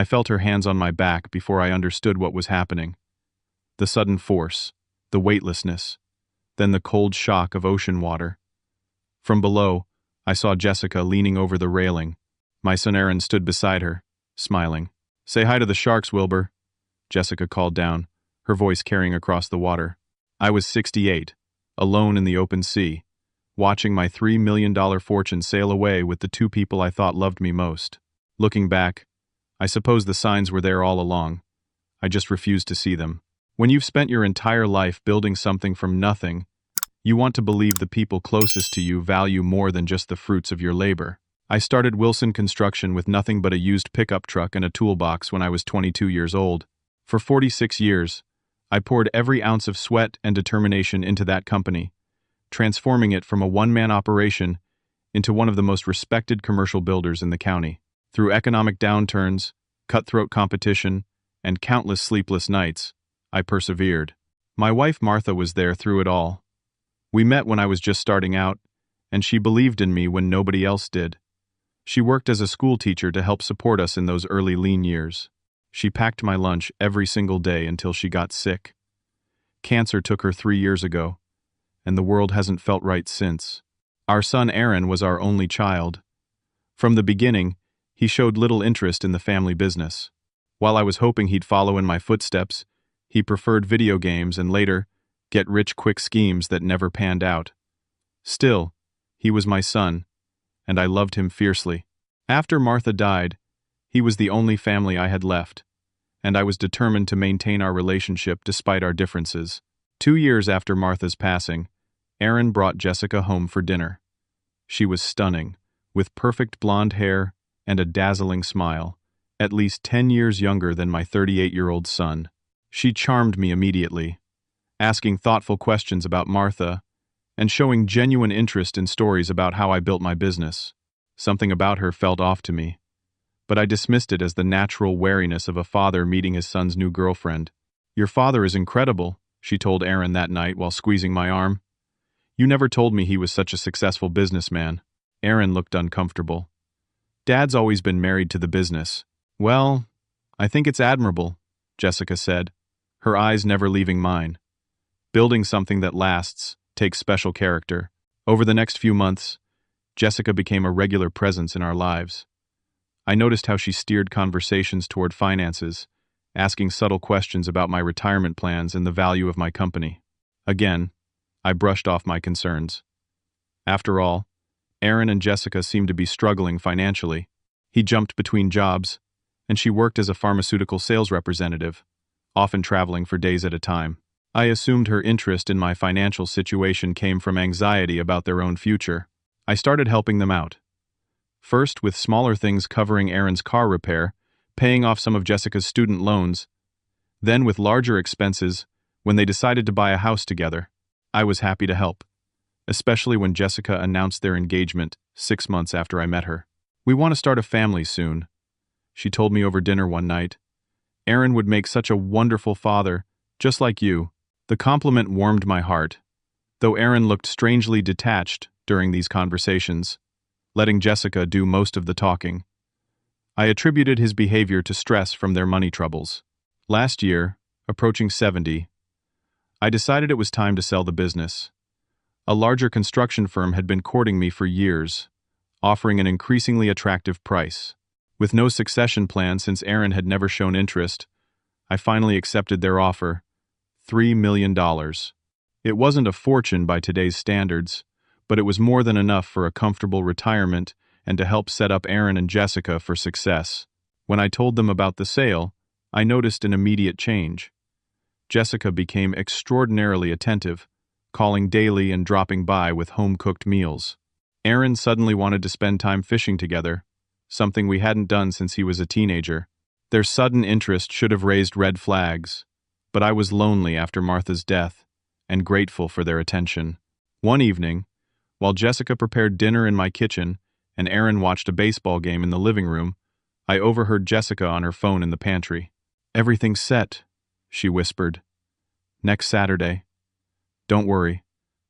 I felt her hands on my back before I understood what was happening. The sudden force, the weightlessness, then the cold shock of ocean water. From below, I saw Jessica leaning over the railing. My son Aaron stood beside her, smiling. "Say hi to the sharks, Wilbur," Jessica called down, her voice carrying across the water. I was 68, alone in the open sea, watching my $3 million fortune sail away with the two people I thought loved me most. Looking back, I suppose the signs were there all along. I just refused to see them. When you've spent your entire life building something from nothing, you want to believe the people closest to you value more than just the fruits of your labor. I started Wilson Construction with nothing but a used pickup truck and a toolbox when I was 22 years old. For 46 years, I poured every ounce of sweat and determination into that company, transforming it from a one-man operation into one of the most respected commercial builders in the county. Through economic downturns, cutthroat competition, and countless sleepless nights, I persevered. My wife Martha was there through it all. We met when I was just starting out, and she believed in me when nobody else did. She worked as a school teacher to help support us in those early lean years. She packed my lunch every single day until she got sick. Cancer took her 3 years ago, and the world hasn't felt right since. Our son Aaron was our only child. From the beginning, he showed little interest in the family business. While I was hoping he'd follow in my footsteps, he preferred video games and later, get-rich-quick schemes that never panned out. Still, he was my son, and I loved him fiercely. After Martha died, he was the only family I had left, and I was determined to maintain our relationship despite our differences. 2 years after Martha's passing, Aaron brought Jessica home for dinner. She was stunning, with perfect blonde hair and a dazzling smile, at least 10 years younger than my 38-year-old son. She charmed me immediately, asking thoughtful questions about Martha and showing genuine interest in stories about how I built my business. Something about her felt off to me, but I dismissed it as the natural wariness of a father meeting his son's new girlfriend. "Your father is incredible," she told Aaron that night while squeezing my arm. "You never told me he was such a successful businessman." Aaron looked uncomfortable. "Dad's always been married to the business." "Well, I think it's admirable," Jessica said, her eyes never leaving mine. "Building something that lasts takes special character." Over the next few months, Jessica became a regular presence in our lives. I noticed how she steered conversations toward finances, asking subtle questions about my retirement plans and the value of my company. Again, I brushed off my concerns. After all, Aaron and Jessica seemed to be struggling financially. He jumped between jobs, and she worked as a pharmaceutical sales representative, often traveling for days at a time. I assumed her interest in my financial situation came from anxiety about their own future. I started helping them out. First with smaller things covering Aaron's car repair, paying off some of Jessica's student loans, then with larger expenses when they decided to buy a house together. I was happy to help, especially when Jessica announced their engagement 6 months after I met her. "We want to start a family soon," she told me over dinner one night. "Aaron would make such a wonderful father, just like you." The compliment warmed my heart, though Aaron looked strangely detached during these conversations, letting Jessica do most of the talking. I attributed his behavior to stress from their money troubles. Last year, approaching 70, I decided it was time to sell the business. A larger construction firm had been courting me for years, offering an increasingly attractive price. With no succession plan since Aaron had never shown interest, I finally accepted their offer, $3 million. It wasn't a fortune by today's standards, but it was more than enough for a comfortable retirement and to help set up Aaron and Jessica for success. When I told them about the sale, I noticed an immediate change. Jessica became extraordinarily attentive, calling daily and dropping by with home-cooked meals. Aaron suddenly wanted to spend time fishing together, something we hadn't done since he was a teenager. Their sudden interest should have raised red flags, but I was lonely after Martha's death and grateful for their attention. One evening, while Jessica prepared dinner in my kitchen and Aaron watched a baseball game in the living room, I overheard Jessica on her phone in the pantry. "Everything's set," she whispered. "Next Saturday. Don't worry,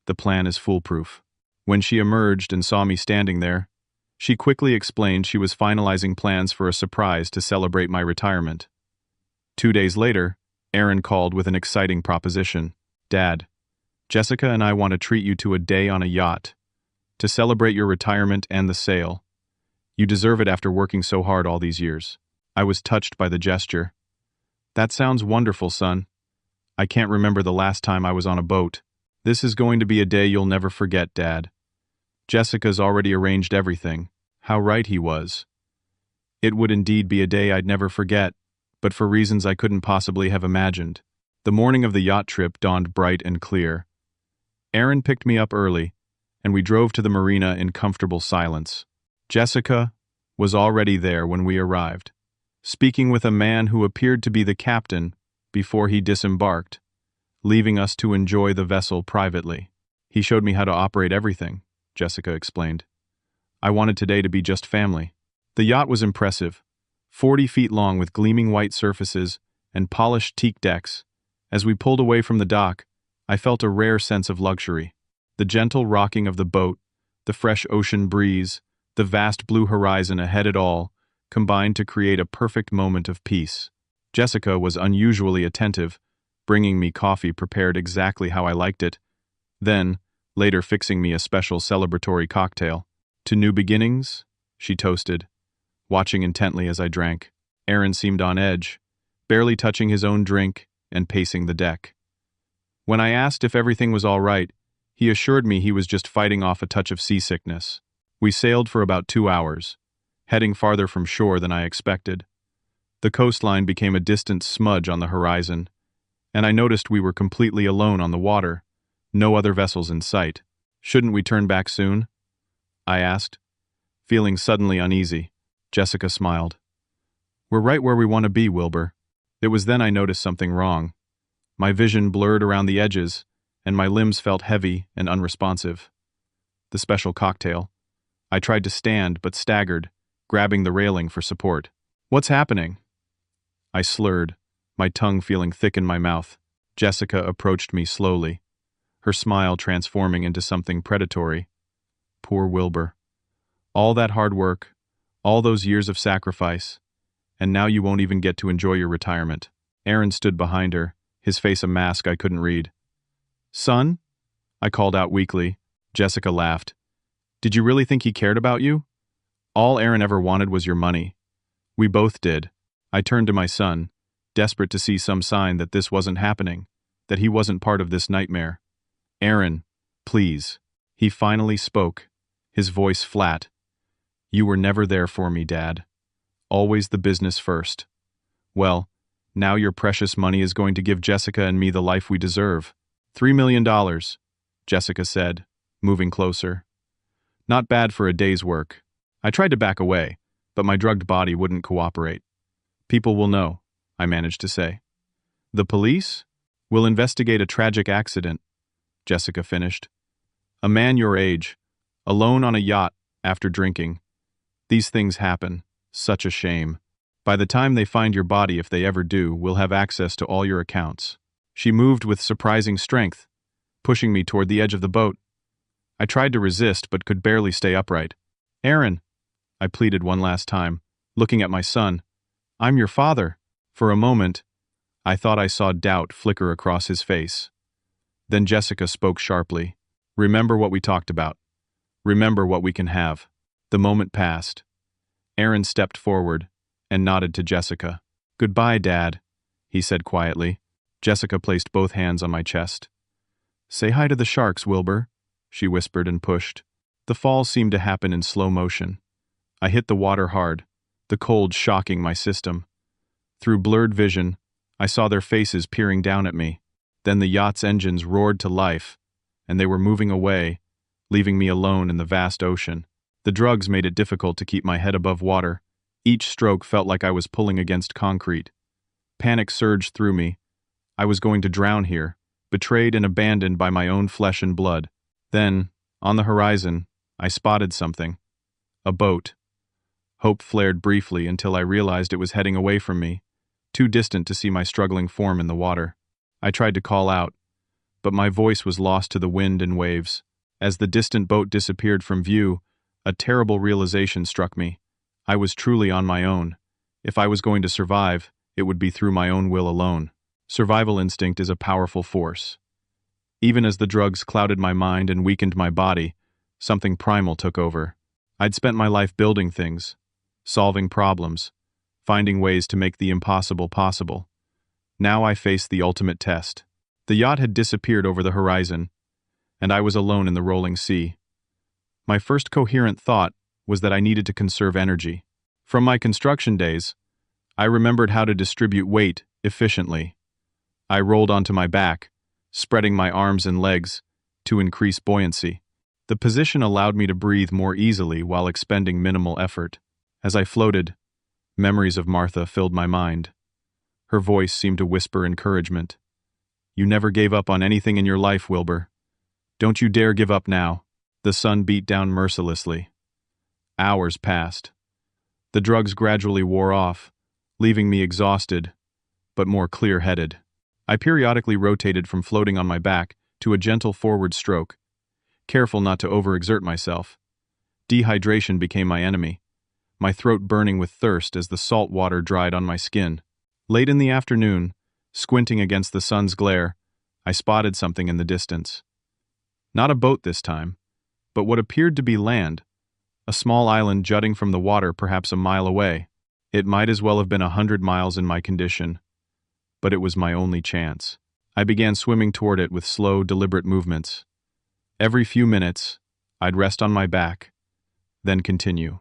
the plan is foolproof." When she emerged and saw me standing there, She quickly explained she was finalizing plans for a surprise to celebrate my retirement. 2 days later, Aaron called with an exciting proposition. Dad, Jessica and I want to treat you to a day on a yacht to celebrate your retirement and the sale. You deserve it after working so hard all these years. I was touched by the gesture. That sounds wonderful, son. I can't remember the last time I was on a boat. This is going to be a day you'll never forget, Dad. Jessica's already arranged everything. How right he was. It would indeed be a day I'd never forget, but for reasons I couldn't possibly have imagined. The morning of the yacht trip dawned bright and clear. Aaron picked me up early, and we drove to the marina in comfortable silence. Jessica was already there when we arrived, speaking with a man who appeared to be the captain before he disembarked, leaving us to enjoy the vessel privately. He showed me how to operate everything, Jessica explained. I wanted today to be just family. The yacht was impressive, 40 feet long with gleaming white surfaces and polished teak decks. As we pulled away from the dock, I felt a rare sense of luxury. The gentle rocking of the boat, the fresh ocean breeze, the vast blue horizon ahead it all, combined to create a perfect moment of peace. Jessica was unusually attentive, bringing me coffee prepared exactly how I liked it, then, later fixing me a special celebratory cocktail. To new beginnings, she toasted, watching intently as I drank. Aaron seemed on edge, barely touching his own drink and pacing the deck. When I asked if everything was all right, he assured me he was just fighting off a touch of seasickness. We sailed for about 2 hours, heading farther from shore than I expected. The coastline became a distant smudge on the horizon, and I noticed we were completely alone on the water, no other vessels in sight. Shouldn't we turn back soon? I asked, feeling suddenly uneasy. Jessica smiled. We're right where we want to be, Wilbur. It was then I noticed something wrong. My vision blurred around the edges, and my limbs felt heavy and unresponsive. The special cocktail. I tried to stand, but staggered, grabbing the railing for support. What's happening? I slurred, my tongue feeling thick in my mouth. Jessica approached me slowly, her smile transforming into something predatory. Poor Wilbur. All that hard work, all those years of sacrifice, and now you won't even get to enjoy your retirement. Aaron stood behind her, his face a mask I couldn't read. Son? I called out weakly. Jessica laughed. Did you really think he cared about you? All Aaron ever wanted was your money. We both did. I turned to my son, desperate to see some sign that this wasn't happening, that he wasn't part of this nightmare. Aaron, please. He finally spoke, his voice flat. You were never there for me, Dad. Always the business first. Well, now your precious money is going to give Jessica and me the life we deserve. $3 million, Jessica said, moving closer. Not bad for a day's work. I tried to back away, but my drugged body wouldn't cooperate. People will know, I managed to say. The police? Will investigate a tragic accident, Jessica finished. A man your age, alone on a yacht after drinking. These things happen. Such a shame. By the time they find your body, if they ever do, we'll have access to all your accounts. She moved with surprising strength, pushing me toward the edge of the boat. I tried to resist, but could barely stay upright. Aaron, I pleaded one last time, looking at my son. I'm your father. For a moment, I thought I saw doubt flicker across his face. Then Jessica spoke sharply. Remember what we talked about. Remember what we can have. The moment passed. Aaron stepped forward and nodded to Jessica. Goodbye, Dad, he said quietly. Jessica placed both hands on my chest. Say hi to the sharks, Wilbur, she whispered and pushed. The fall seemed to happen in slow motion. I hit the water hard, the cold shocking my system. Through blurred vision, I saw their faces peering down at me. Then the yacht's engines roared to life, and they were moving away, leaving me alone in the vast ocean. The drugs made it difficult to keep my head above water. Each stroke felt like I was pulling against concrete. Panic surged through me. I was going to drown here, betrayed and abandoned by my own flesh and blood. Then, on the horizon, I spotted something. A boat. Hope flared briefly until I realized it was heading away from me, too distant to see my struggling form in the water. I tried to call out, but my voice was lost to the wind and waves. As the distant boat disappeared from view, A terrible realization struck me. I was truly on my own. If I was going to survive, it would be through my own will alone. Survival instinct is a powerful force. Even as the drugs clouded my mind and weakened my body, something primal took over. I'd spent my life building things, solving problems, finding ways to make the impossible possible. Now I faced the ultimate test. The yacht had disappeared over the horizon, and I was alone in the rolling sea. My first coherent thought was that I needed to conserve energy. From my construction days, I remembered how to distribute weight efficiently. I rolled onto my back, spreading my arms and legs to increase buoyancy. The position allowed me to breathe more easily while expending minimal effort. As I floated, memories of Martha filled my mind. Her voice seemed to whisper encouragement. "You never gave up on anything in your life, Wilbur. Don't you dare give up now." The sun beat down mercilessly. Hours passed. The drugs gradually wore off, leaving me exhausted, but more clear-headed. I periodically rotated from floating on my back to a gentle forward stroke, careful not to overexert myself. Dehydration became my enemy, my throat burning with thirst as the salt water dried on my skin. Late in the afternoon, squinting against the sun's glare, I spotted something in the distance. Not a boat this time, but what appeared to be land, a small island jutting from the water perhaps a mile away. It might as well have been 100 miles in my condition, but it was my only chance. I began swimming toward it with slow, deliberate movements. Every few minutes, I'd rest on my back, then continue.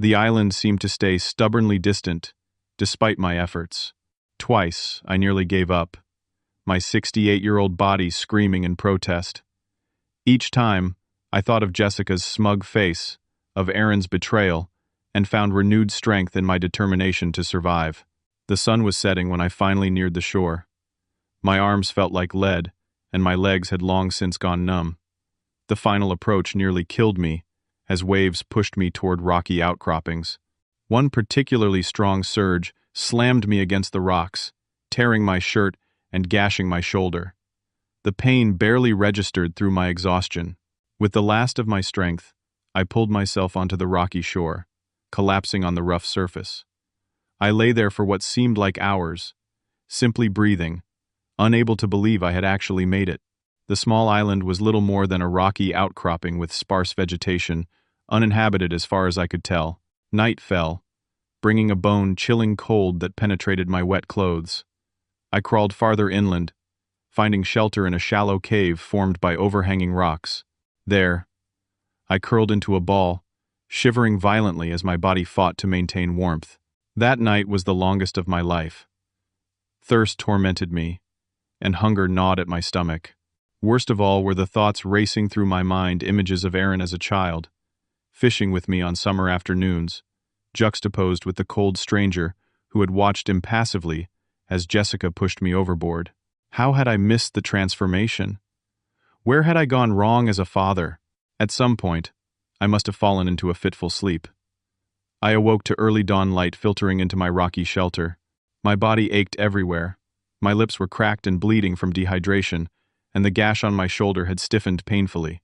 The island seemed to stay stubbornly distant, despite my efforts. Twice, I nearly gave up, my 68-year-old body screaming in protest. Each time, I thought of Jessica's smug face, of Aaron's betrayal, and found renewed strength in my determination to survive. The sun was setting when I finally neared the shore. My arms felt like lead, and my legs had long since gone numb. The final approach nearly killed me, as waves pushed me toward rocky outcroppings. One particularly strong surge slammed me against the rocks, tearing my shirt and gashing my shoulder. The pain barely registered through my exhaustion. With the last of my strength, I pulled myself onto the rocky shore, collapsing on the rough surface. I lay there for what seemed like hours, simply breathing, unable to believe I had actually made it. The small island was little more than a rocky outcropping with sparse vegetation, uninhabited as far as I could tell. Night fell, bringing a bone-chilling cold that penetrated my wet clothes. I crawled farther inland, finding shelter in a shallow cave formed by overhanging rocks. There, I curled into a ball, shivering violently as my body fought to maintain warmth. That night was the longest of my life. Thirst tormented me, and hunger gnawed at my stomach. Worst of all were the thoughts racing through my mind images of Aaron as a child, fishing with me on summer afternoons, juxtaposed with the cold stranger who had watched impassively as Jessica pushed me overboard. How had I missed the transformation? Where had I gone wrong as a father? At some point, I must have fallen into a fitful sleep. I awoke to early dawn light filtering into my rocky shelter. My body ached everywhere. My lips were cracked and bleeding from dehydration, and the gash on my shoulder had stiffened painfully.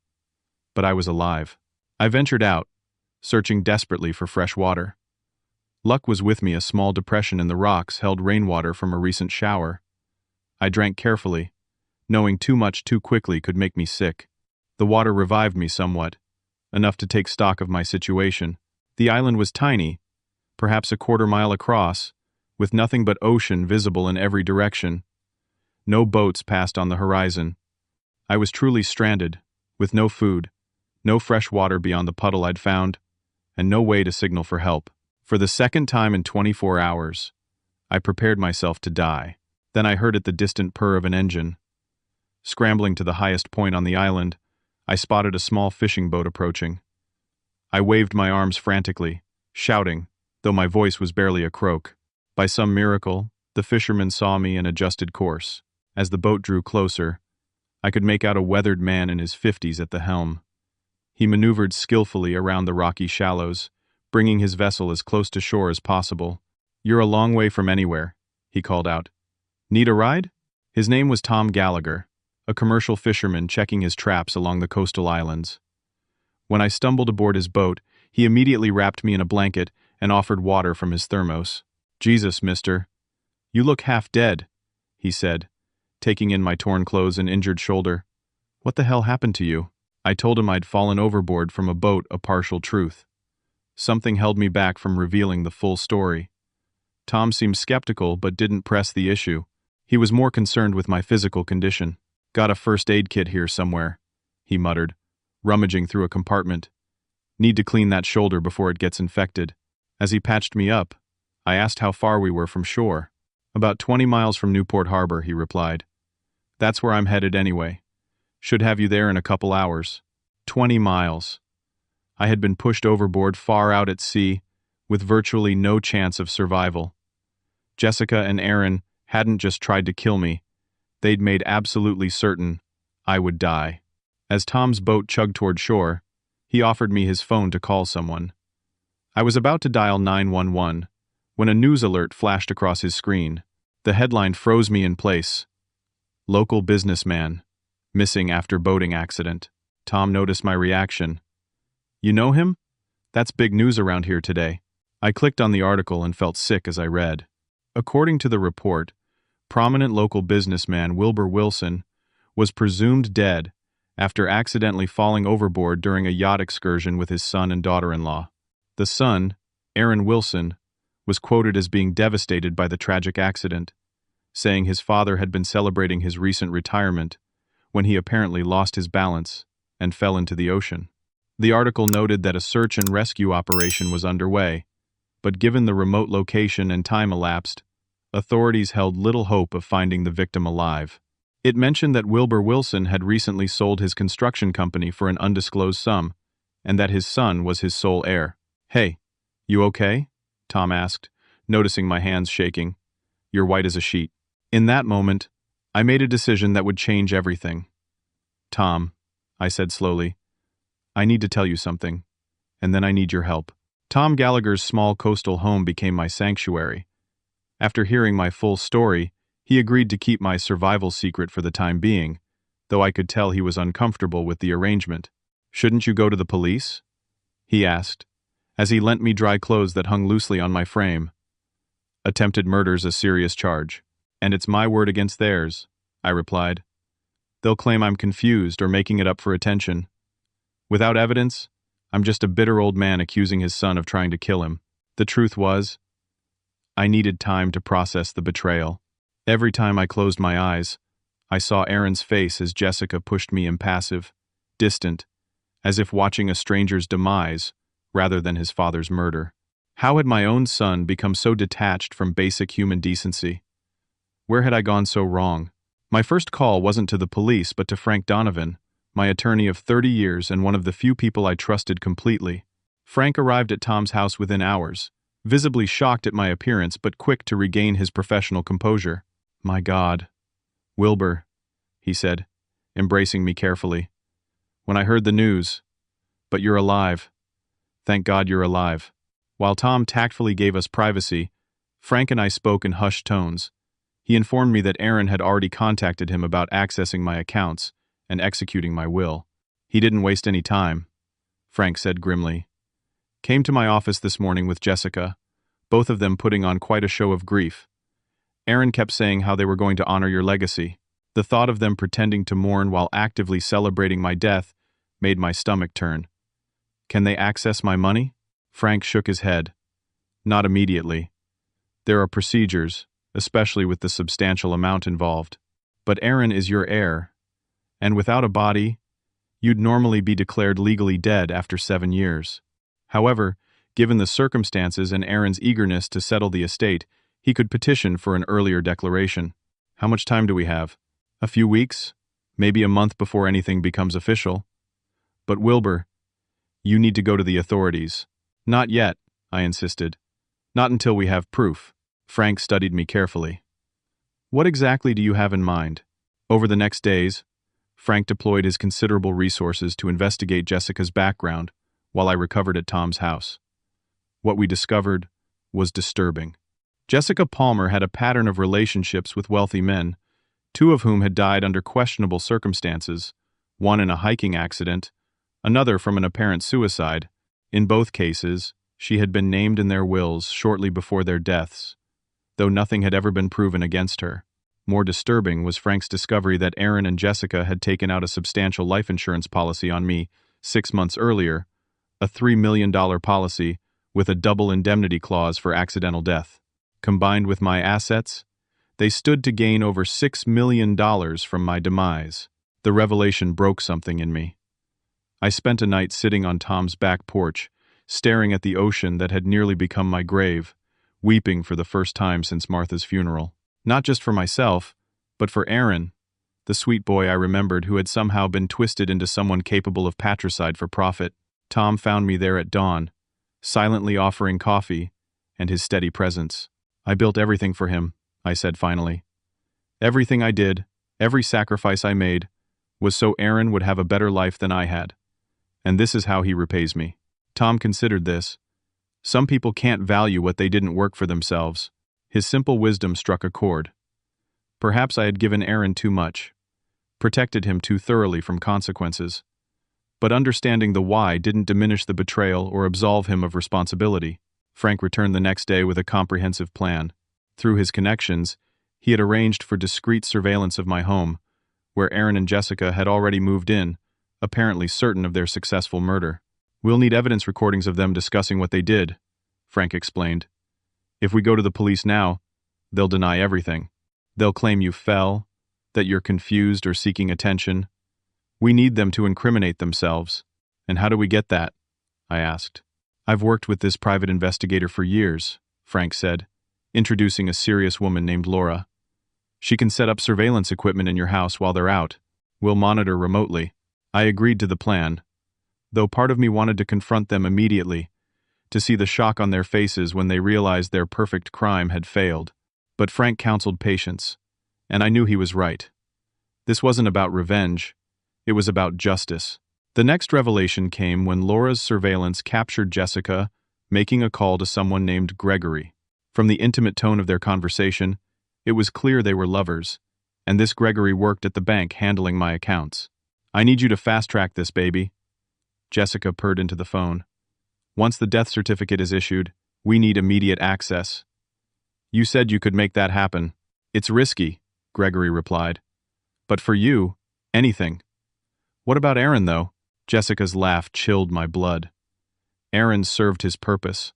But I was alive. I ventured out, searching desperately for fresh water. Luck was with me. A small depression in the rocks held rainwater from a recent shower. I drank carefully, knowing too much too quickly could make me sick. The water revived me somewhat, enough to take stock of my situation. The island was tiny, perhaps a quarter-mile across, with nothing but ocean visible in every direction. No boats passed on the horizon. I was truly stranded, with no food, no fresh water beyond the puddle I'd found, and no way to signal for help. For the second time in 24 hours, I prepared myself to die. Then I heard the distant purr of an engine. Scrambling to the highest point on the island, I spotted a small fishing boat approaching. I waved my arms frantically, shouting, though my voice was barely a croak. By some miracle, the fisherman saw me and adjusted course. As the boat drew closer, I could make out a weathered man in his 50s at the helm. He maneuvered skillfully around the rocky shallows, bringing his vessel as close to shore as possible. "You're a long way from anywhere," he called out. "Need a ride?" His name was Tom Gallagher, a commercial fisherman checking his traps along the coastal islands. When I stumbled aboard his boat, he immediately wrapped me in a blanket and offered water from his thermos. "Jesus, mister. You look half dead," he said, taking in my torn clothes and injured shoulder. "What the hell happened to you?" I told him I'd fallen overboard from a boat, a partial truth. Something held me back from revealing the full story. Tom seemed skeptical but didn't press the issue. He was more concerned with my physical condition. "Got a first aid kit here somewhere," he muttered, rummaging through a compartment. "Need to clean that shoulder before it gets infected." As he patched me up, I asked how far we were from shore. "About 20 miles from Newport Harbor," he replied. "That's where I'm headed anyway. Should have you there in a couple hours." 20 miles. I had been pushed overboard far out at sea, with virtually no chance of survival. Jessica and Aaron hadn't just tried to kill me, they'd made absolutely certain I would die. As Tom's boat chugged toward shore, he offered me his phone to call someone. I was about to dial 911 when a news alert flashed across his screen. The headline froze me in place. "Local businessman missing after boating accident." Tom noticed my reaction. "You know him? That's big news around here today." I clicked on the article and felt sick as I read. According to the report, prominent local businessman Wilbur Wilson was presumed dead after accidentally falling overboard during a yacht excursion with his son and daughter-in-law. The son, Aaron Wilson, was quoted as being devastated by the tragic accident, saying his father had been celebrating his recent retirement when he apparently lost his balance and fell into the ocean. The article noted that a search and rescue operation was underway, but given the remote location and time elapsed, authorities held little hope of finding the victim alive. It mentioned that Wilbur Wilson had recently sold his construction company for an undisclosed sum, and that his son was his sole heir. "Hey, you okay?" Tom asked, noticing my hands shaking. "You're white as a sheet." In that moment, I made a decision that would change everything. "Tom," I said slowly, "I need to tell you something, and then I need your help." Tom Gallagher's small coastal home became my sanctuary. After hearing my full story, he agreed to keep my survival secret for the time being, though I could tell he was uncomfortable with the arrangement. "Shouldn't you go to the police?" he asked, as he lent me dry clothes that hung loosely on my frame. "Attempted murder's a serious charge, and it's my word against theirs," I replied. "They'll claim I'm confused or making it up for attention. Without evidence, I'm just a bitter old man accusing his son of trying to kill him." The truth was, I needed time to process the betrayal. Every time I closed my eyes, I saw Aaron's face as Jessica pushed me impassive, distant, as if watching a stranger's demise rather than his father's murder. How had my own son become so detached from basic human decency? Where had I gone so wrong? My first call wasn't to the police but to Frank Donovan, my attorney of 30 years and one of the few people I trusted completely. Frank arrived at Tom's house within hours, visibly shocked at my appearance but quick to regain his professional composure. "My God. Wilbur," he said, embracing me carefully. "When I heard the news. But you're alive. Thank God you're alive." While Tom tactfully gave us privacy, Frank and I spoke in hushed tones. He informed me that Aaron had already contacted him about accessing my accounts and executing my will. "He didn't waste any time," Frank said grimly. "Came to my office this morning with Jessica, both of them putting on quite a show of grief. Aaron kept saying how they were going to honor your legacy. The thought of them pretending to mourn while actively celebrating my death made my stomach turn. Can they access my money?" Frank shook his head. "Not immediately. There are procedures, especially with the substantial amount involved. But Aaron is your heir, and without a body, you'd normally be declared legally dead after 7 years. However, given the circumstances and Aaron's eagerness to settle the estate, he could petition for an earlier declaration. How much time do we have? A few weeks? Maybe a month before anything becomes official? But Wilbur, you need to go to the authorities." "Not yet," I insisted. "Not until we have proof." Frank studied me carefully. "What exactly do you have in mind?" Over the next days, Frank deployed his considerable resources to investigate Jessica's background while I recovered at Tom's house. What we discovered was disturbing. Jessica Palmer had a pattern of relationships with wealthy men, 2 of whom had died under questionable circumstances, one in a hiking accident, Another from an apparent suicide. In both cases, she had been named in their wills shortly before their deaths, though nothing had ever been proven against her. More disturbing was Frank's discovery that Aaron and Jessica had taken out a substantial life insurance policy on me 6 months earlier, a $3 million policy with a double indemnity clause for accidental death. Combined with my assets, they stood to gain over $6 million from my demise. The revelation broke something in me. I spent a night sitting on Tom's back porch, staring at the ocean that had nearly become my grave, weeping for the first time since Martha's funeral. Not just for myself, but for Aaron, the sweet boy I remembered who had somehow been twisted into someone capable of patricide for profit. Tom found me there at dawn, silently offering coffee and his steady presence. I built everything for him, I said finally. Everything I did, every sacrifice I made, was so Aaron would have a better life than I had. And this is how he repays me. Tom considered this. Some people can't value what they didn't work for themselves. His simple wisdom struck a chord. Perhaps I had given Aaron too much, protected him too thoroughly from consequences. But understanding the why didn't diminish the betrayal or absolve him of responsibility. Frank returned the next day with a comprehensive plan. Through his connections, he had arranged for discreet surveillance of my home, where Aaron and Jessica had already moved in, apparently certain of their successful murder. We'll need evidence recordings of them discussing what they did, Frank explained. If we go to the police now, they'll deny everything. They'll claim you fell, that you're confused or seeking attention. We need them to incriminate themselves. And how do we get that? I asked. I've worked with this private investigator for years, Frank said, introducing a serious woman named Laura. She can set up surveillance equipment in your house while they're out. We'll monitor remotely. I agreed to the plan, though part of me wanted to confront them immediately, to see the shock on their faces when they realized their perfect crime had failed. But Frank counseled patience, and I knew he was right. This wasn't about revenge, it was about justice. The next revelation came when Laura's surveillance captured Jessica making a call to someone named Gregory. From the intimate tone of their conversation, it was clear they were lovers, and this Gregory worked at the bank handling my accounts. I need you to fast-track this, baby, Jessica purred into the phone. Once the death certificate is issued, we need immediate access. You said you could make that happen. It's risky, Gregory replied. But for you, anything. What about Aaron, though? Jessica's laugh chilled my blood. Aaron served his purpose.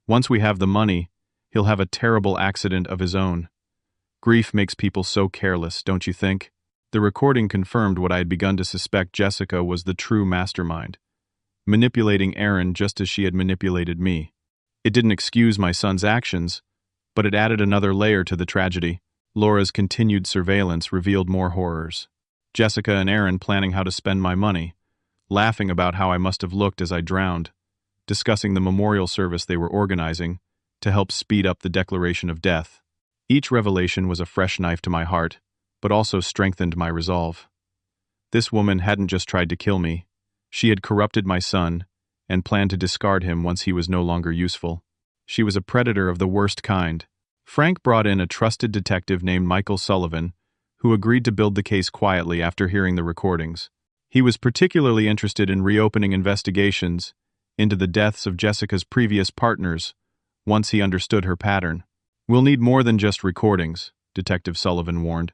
Once we have the money, he'll have a terrible accident of his own. Grief makes people so careless, don't you think? The recording confirmed what I had begun to suspect. Jessica was the true mastermind, manipulating Aaron just as she had manipulated me. It didn't excuse my son's actions, but it added another layer to the tragedy. Laura's continued surveillance revealed more horrors. Jessica and Aaron planning how to spend my money, laughing about how I must have looked as I drowned, discussing the memorial service they were organizing to help speed up the declaration of death. Each revelation was a fresh knife to my heart, but also strengthened my resolve. This woman hadn't just tried to kill me. She had corrupted my son and planned to discard him once he was no longer useful. She was a predator of the worst kind. Frank brought in a trusted detective named Michael Sullivan, who agreed to build the case quietly after hearing the recordings. He was particularly interested in reopening investigations into the deaths of Jessica's previous partners once he understood her pattern. We'll need more than just recordings, Detective Sullivan warned.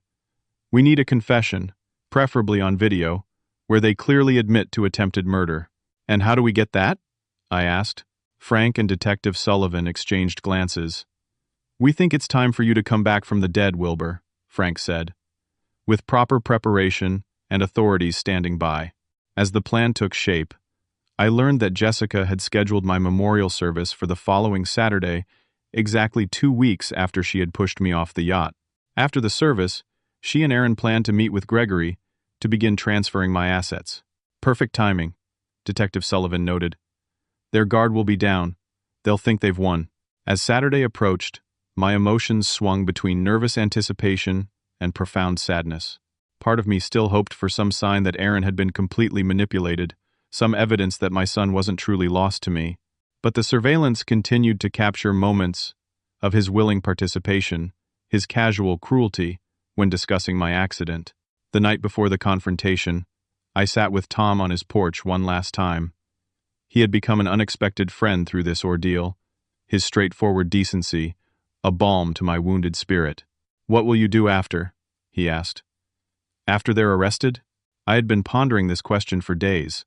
We need a confession, preferably on video, where they clearly admit to attempted murder. And how do we get that? I asked. Frank and Detective Sullivan exchanged glances. We think it's time for you to come back from the dead, Wilbur, Frank said, with proper preparation and authorities standing by. As the plan took shape, I learned that Jessica had scheduled my memorial service for the following Saturday, exactly 2 weeks after she had pushed me off the yacht. After the service, she and Aaron planned to meet with Gregory to begin transferring my assets. Perfect timing, Detective Sullivan noted. Their guard will be down. They'll think they've won. As Saturday approached, my emotions swung between nervous anticipation and profound sadness. Part of me still hoped for some sign that Aaron had been completely manipulated, some evidence that my son wasn't truly lost to me. But the surveillance continued to capture moments of his willing participation, his casual cruelty, when discussing my accident. The night before the confrontation, I sat with Tom on his porch one last time. He had become an unexpected friend through this ordeal, his straightforward decency, a balm to my wounded spirit. "What will you do after?" he asked. "After they're arrested?" I had been pondering this question for days.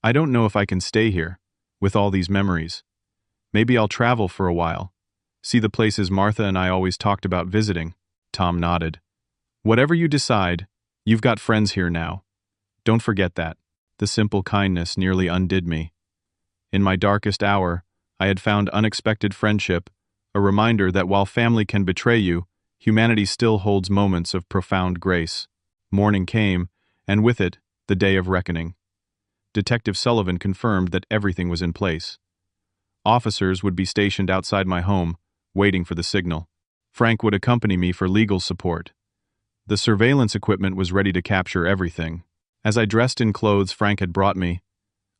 "I don't know if I can stay here, with all these memories. Maybe I'll travel for a while, see the places Martha and I always talked about visiting." Tom nodded. "Whatever you decide, you've got friends here now. Don't forget that." The simple kindness nearly undid me. In my darkest hour, I had found unexpected friendship, a reminder that while family can betray you, humanity still holds moments of profound grace. Morning came, and with it, the day of reckoning. Detective Sullivan confirmed that everything was in place. Officers would be stationed outside my home, waiting for the signal. Frank would accompany me for legal support. The surveillance equipment was ready to capture everything. As I dressed in clothes Frank had brought me,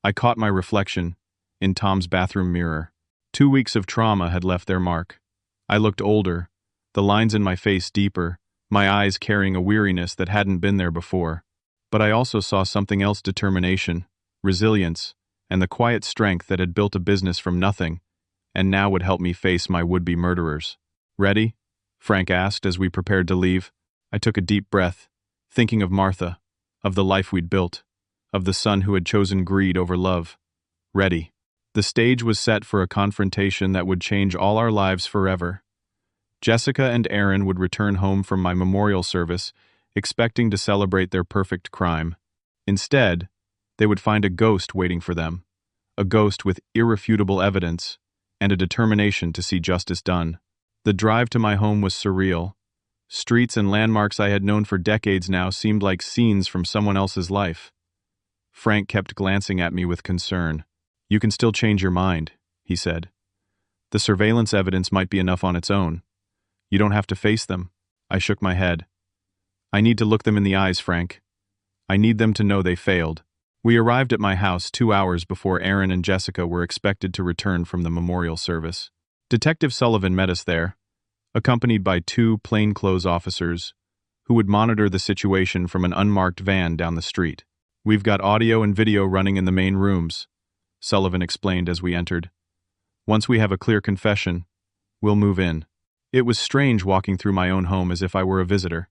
I caught my reflection in Tom's bathroom mirror. 2 weeks of trauma had left their mark. I looked older, the lines in my face deeper, my eyes carrying a weariness that hadn't been there before. But I also saw something else: determination, resilience, and the quiet strength that had built a business from nothing, and now would help me face my would-be murderers. "Ready?" Frank asked as we prepared to leave. I took a deep breath, thinking of Martha, of the life we'd built, of the son who had chosen greed over love. Ready. The stage was set for a confrontation that would change all our lives forever. Jessica and Aaron would return home from my memorial service, expecting to celebrate their perfect crime. Instead, they would find a ghost waiting for them, a ghost with irrefutable evidence and a determination to see justice done. The drive to my home was surreal. Streets and landmarks I had known for decades now seemed like scenes from someone else's life. Frank kept glancing at me with concern. "You can still change your mind," he said. "The surveillance evidence might be enough on its own. You don't have to face them." I shook my head. "I need to look them in the eyes, Frank. I need them to know they failed." We arrived at my house 2 hours before Aaron and Jessica were expected to return from the memorial service. Detective Sullivan met us there, accompanied by 2 plainclothes officers who would monitor the situation from an unmarked van down the street. "We've got audio and video running in the main rooms," Sullivan explained as we entered. "Once we have a clear confession, we'll move in." It was strange walking through my own home as if I were a visitor.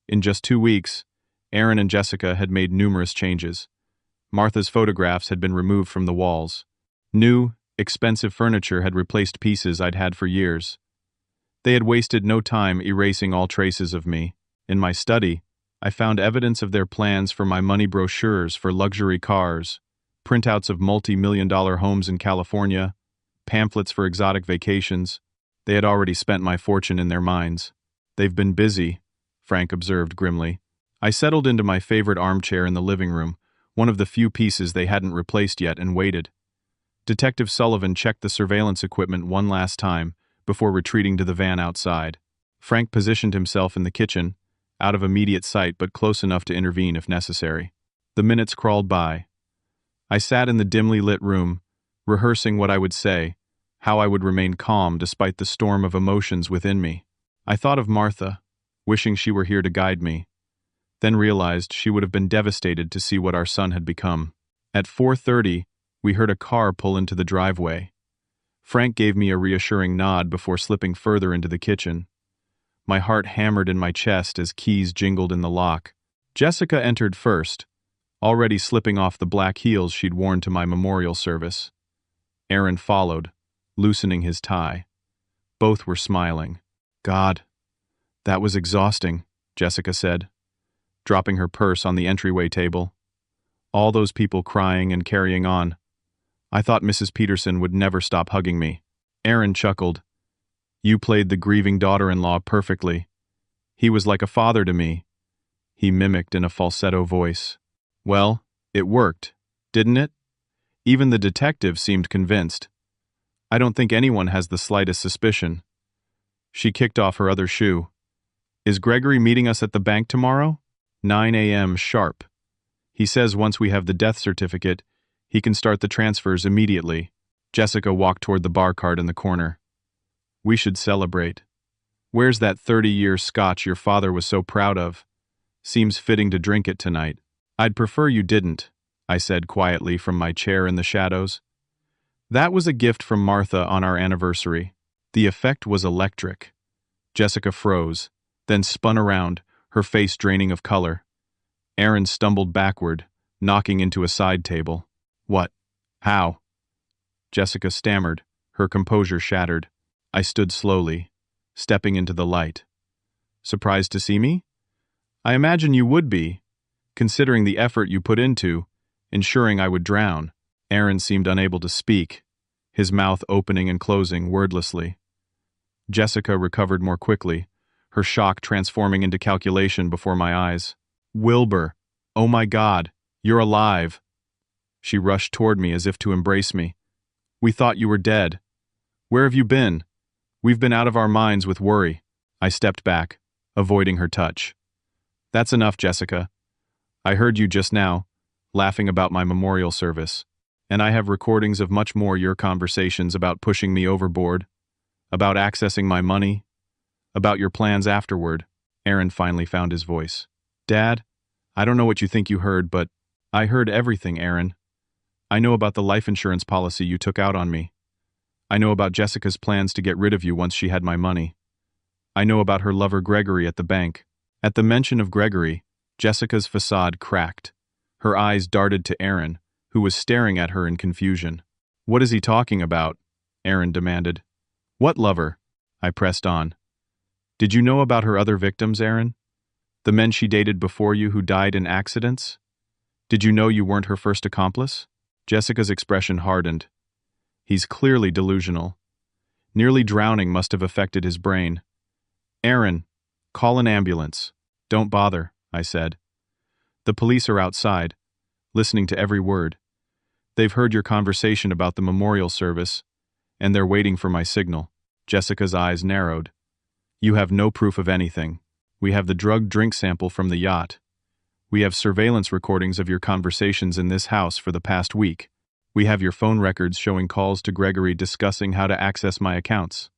In just 2 weeks, Aaron and Jessica had made numerous changes. Martha's photographs had been removed from the walls. New, expensive furniture had replaced pieces I'd had for years. They had wasted no time erasing all traces of me. In my study, I found evidence of their plans for my money brochures for luxury cars, printouts of multi-million-dollar homes in California, pamphlets for exotic vacations. They had already spent my fortune in their minds. "They've been busy," Frank observed grimly. I settled into my favorite armchair in the living room, one of the few pieces they hadn't replaced yet, and waited. Detective Sullivan checked the surveillance equipment one last time before retreating to the van outside. Frank positioned himself in the kitchen, out of immediate sight but close enough to intervene if necessary. The minutes crawled by. I sat in the dimly lit room, rehearsing what I would say, how I would remain calm despite the storm of emotions within me. I thought of Martha, wishing she were here to guide me, then realized she would have been devastated to see what our son had become. At 4:30, we heard a car pull into the driveway. Frank gave me a reassuring nod before slipping further into the kitchen. My heart hammered in my chest as keys jingled in the lock. Jessica entered first, already slipping off the black heels she'd worn to my memorial service. Aaron followed, loosening his tie. Both were smiling. "God, that was exhausting," Jessica said, dropping her purse on the entryway table. "All those people crying and carrying on. I thought Mrs. Peterson would never stop hugging me." Aaron chuckled. "You played the grieving daughter-in-law perfectly. He was like a father to me," he mimicked in a falsetto voice. "Well, it worked, didn't it?" Even the detective seemed convinced. "I don't think anyone has the slightest suspicion." She kicked off her other shoe. "Is Gregory meeting us at the bank tomorrow?" 9 a.m. sharp. He says once we have the death certificate, he can start the transfers immediately." Jessica walked toward the bar cart in the corner. "We should celebrate. Where's that 30-year scotch your father was so proud of? Seems fitting to drink it tonight." I'd prefer you didn't, I said quietly from my chair in the shadows. That was a gift from Martha on our anniversary. The effect was electric. Jessica froze, then spun around, her face draining of color. Aaron stumbled backward, knocking into a side table. What? How? Jessica stammered, her composure shattered. I stood slowly, stepping into the light. Surprised to see me? I imagine you would be, considering the effort you put into ensuring I would drown. Aaron seemed unable to speak, his mouth opening and closing wordlessly. Jessica recovered more quickly, her shock transforming into calculation before my eyes. Wilbur, oh my God, you're alive. She rushed toward me as if to embrace me. We thought you were dead. Where have you been? We've been out of our minds with worry. I stepped back, avoiding her touch. That's enough, Jessica. I heard you just now, laughing about my memorial service, and I have recordings of much more your conversations about pushing me overboard, about accessing my money, about your plans afterward. Aaron finally found his voice. Dad, I don't know what you think you heard, but I heard everything, Aaron. I know about the life insurance policy you took out on me. I know about Jessica's plans to get rid of you once she had my money. I know about her lover Gregory at the bank. At the mention of Gregory, Jessica's facade cracked. Her eyes darted to Aaron, who was staring at her in confusion. What is he talking about? Aaron demanded. What lover? I pressed on. Did you know about her other victims, Aaron? The men she dated before you who died in accidents? Did you know you weren't her first accomplice? Jessica's expression hardened. He's clearly delusional. Nearly drowning must have affected his brain. Aaron, call an ambulance. Don't bother, I said. The police are outside, listening to every word. They've heard your conversation about the memorial service, and they're waiting for my signal. Jessica's eyes narrowed. You have no proof of anything. We have the drugged drink sample from the yacht. We have surveillance recordings of your conversations in this house for the past week. We have your phone records showing calls to Gregory discussing how to access my accounts.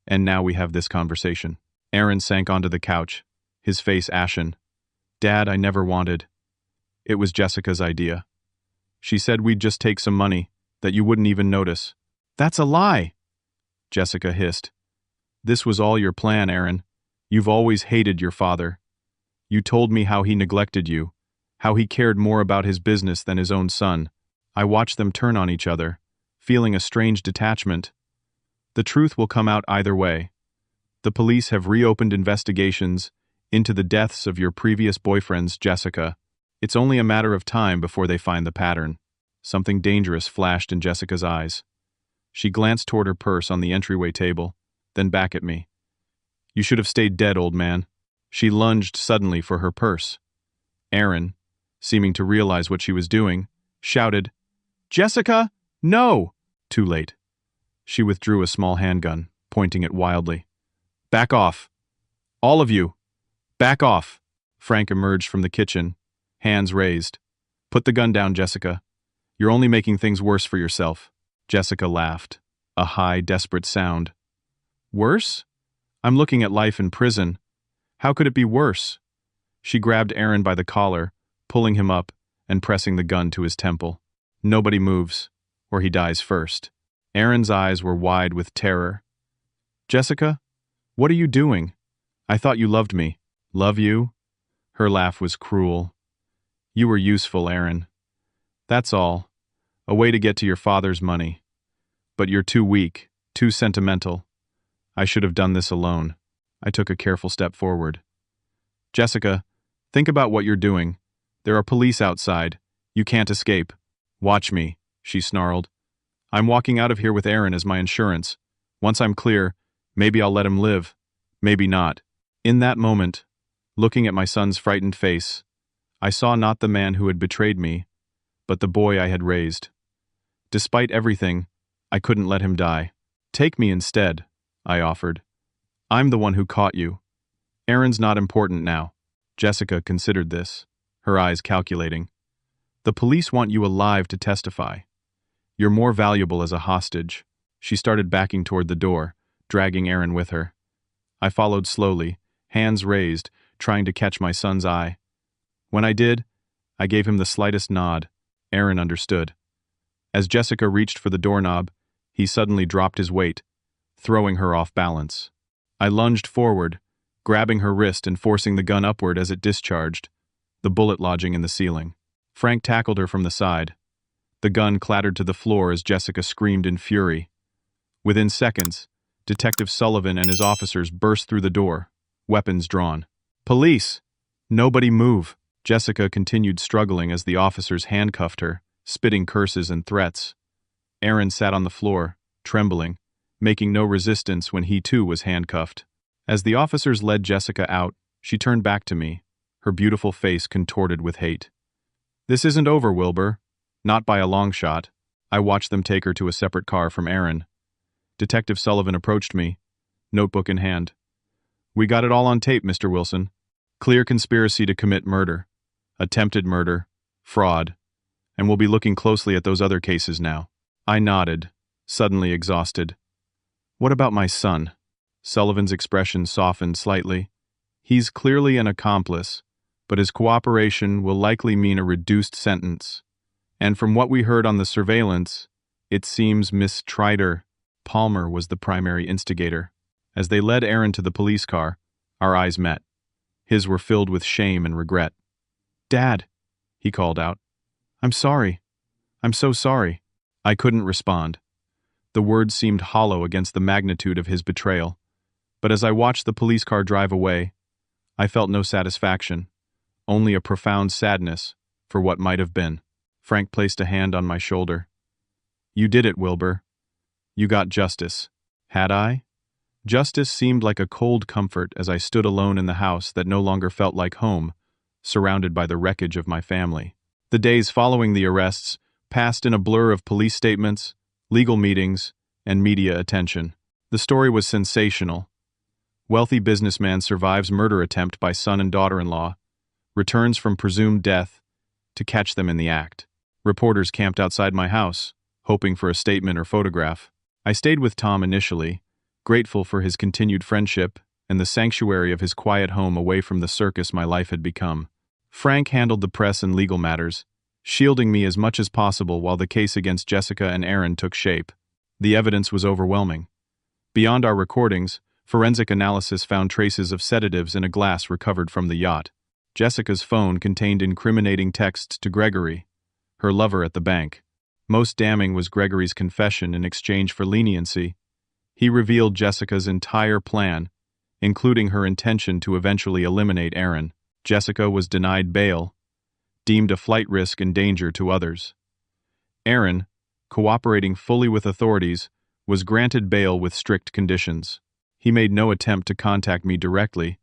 And now we have this conversation. Aaron sank onto the couch, his face ashen. Dad, I never wanted. It was Jessica's idea. She said we'd just take some money, that you wouldn't even notice. That's a lie, Jessica hissed. This was all your plan, Aaron. You've always hated your father. You told me how he neglected you, how he cared more about his business than his own son. I watched them turn on each other, feeling a strange detachment. The truth will come out either way. The police have reopened investigations into the deaths of your previous boyfriends, Jessica. It's only a matter of time before they find the pattern. Something dangerous flashed in Jessica's eyes. She glanced toward her purse on the entryway table, then back at me. You should have stayed dead, old man. She lunged suddenly for her purse. Aaron, seeming to realize what she was doing, shouted, Jessica, no! Too late. She withdrew a small handgun, pointing it wildly. Back off. All of you. Back off. Frank emerged from the kitchen, hands raised. Put the gun down, Jessica. You're only making things worse for yourself. Jessica laughed, a high, desperate sound. Worse? I'm looking at life in prison. How could it be worse? She grabbed Aaron by the collar, pulling him up and pressing the gun to his temple. Nobody moves, or he dies first. Aaron's eyes were wide with terror. Jessica, what are you doing? I thought you loved me. Love you? Her laugh was cruel. You were useful, Aaron. That's all. A way to get to your father's money. But you're too weak, too sentimental. I should have done this alone. I took a careful step forward. Jessica, think about what you're doing. There are police outside. You can't escape. Watch me, she snarled. I'm walking out of here with Aaron as my insurance. Once I'm clear, maybe I'll let him live. Maybe not. In that moment, looking at my son's frightened face, I saw not the man who had betrayed me, but the boy I had raised. Despite everything, I couldn't let him die. Take me instead, I offered. I'm the one who caught you. Aaron's not important now. Jessica considered this, her eyes calculating. The police want you alive to testify. You're more valuable as a hostage. She started backing toward the door, dragging Aaron with her. I followed slowly, hands raised, trying to catch my son's eye. When I did, I gave him the slightest nod. Aaron understood. As Jessica reached for the doorknob, he suddenly dropped his weight, throwing her off balance. I lunged forward, grabbing her wrist and forcing the gun upward as it discharged, the bullet lodging in the ceiling. Frank tackled her from the side. The gun clattered to the floor as Jessica screamed in fury. Within seconds, Detective Sullivan and his officers burst through the door, weapons drawn. "Police! Nobody move!" Jessica continued struggling as the officers handcuffed her, spitting curses and threats. Aaron sat on the floor, trembling, making no resistance when he too was handcuffed. As the officers led Jessica out, she turned back to me, her beautiful face contorted with hate. "This isn't over, Wilbur. Not by a long shot." I watched them take her to a separate car from Aaron. Detective Sullivan approached me, notebook in hand. "We got it all on tape, Mr. Wilson. Clear conspiracy to commit murder, attempted murder, fraud, and we'll be looking closely at those other cases now." I nodded, suddenly exhausted. "What about my son?" Sullivan's expression softened slightly. "He's clearly an accomplice, but his cooperation will likely mean a reduced sentence. And from what we heard on the surveillance, it seems Miss Trider Palmer was the primary instigator." As they led Aaron to the police car, our eyes met. His were filled with shame and regret. "Dad," he called out. "I'm sorry. I'm so sorry." I couldn't respond. The words seemed hollow against the magnitude of his betrayal. But as I watched the police car drive away, I felt no satisfaction, only a profound sadness for what might have been. Frank placed a hand on my shoulder. "You did it, Wilbur. You got justice." Had I? Justice seemed like a cold comfort as I stood alone in the house that no longer felt like home, surrounded by the wreckage of my family. The days following the arrests passed in a blur of police statements, legal meetings, and media attention. The story was sensational. Wealthy businessman survives murder attempt by son and daughter-in-law, returns from presumed death to catch them in the act. Reporters camped outside my house, hoping for a statement or photograph. I stayed with Tom initially, grateful for his continued friendship and the sanctuary of his quiet home away from the circus my life had become. Frank handled the press and legal matters, shielding me as much as possible while the case against Jessica and Aaron took shape. The evidence was overwhelming. Beyond our recordings, forensic analysis found traces of sedatives in a glass recovered from the yacht. Jessica's phone contained incriminating texts to Gregory, her lover at the bank. Most damning was Gregory's confession in exchange for leniency. He revealed Jessica's entire plan, including her intention to eventually eliminate Aaron. Jessica was denied bail, deemed a flight risk and danger to others. Aaron, cooperating fully with authorities, was granted bail with strict conditions. He made no attempt to contact me directly,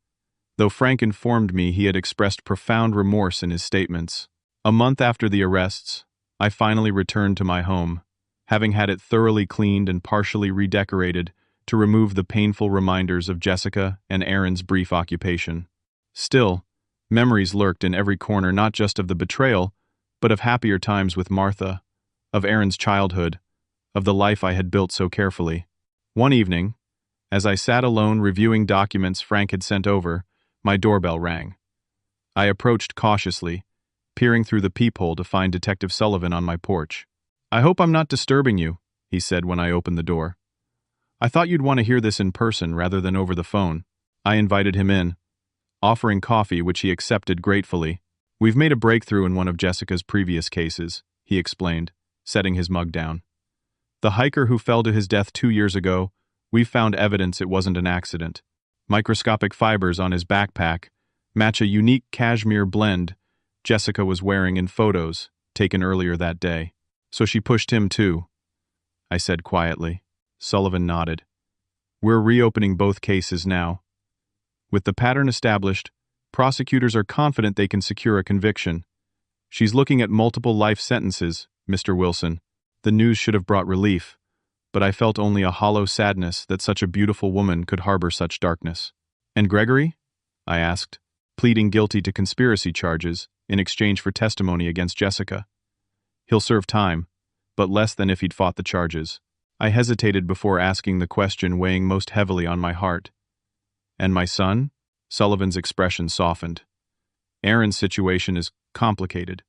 though Frank informed me he had expressed profound remorse in his statements. A month after the arrests, I finally returned to my home, having had it thoroughly cleaned and partially redecorated to remove the painful reminders of Jessica and Aaron's brief occupation. Still, memories lurked in every corner, not just of the betrayal, but of happier times with Martha, of Aaron's childhood, of the life I had built so carefully. One evening, as I sat alone reviewing documents Frank had sent over, my doorbell rang. I approached cautiously, peering through the peephole to find Detective Sullivan on my porch. "I hope I'm not disturbing you," he said when I opened the door. "I thought you'd want to hear this in person rather than over the phone." I invited him in, offering coffee, which he accepted gratefully. "We've made a breakthrough in one of Jessica's previous cases," he explained, setting his mug down. "The hiker who fell to his death 2 years ago, we've found evidence it wasn't an accident. Microscopic fibers on his backpack match a unique cashmere blend Jessica was wearing in photos taken earlier that day. So she pushed him too," I said quietly. Sullivan nodded. "We're reopening both cases now. With the pattern established, prosecutors are confident they can secure a conviction. She's looking at multiple life sentences, Mr. Wilson." The news should have brought relief, but I felt only a hollow sadness that such a beautiful woman could harbor such darkness. "And Gregory?" I asked, pleading guilty to conspiracy charges in exchange for testimony against Jessica. "He'll serve time, but less than if he'd fought the charges." I hesitated before asking the question weighing most heavily on my heart. "And my son?" Sullivan's expression softened. "Aaron's situation is complicated.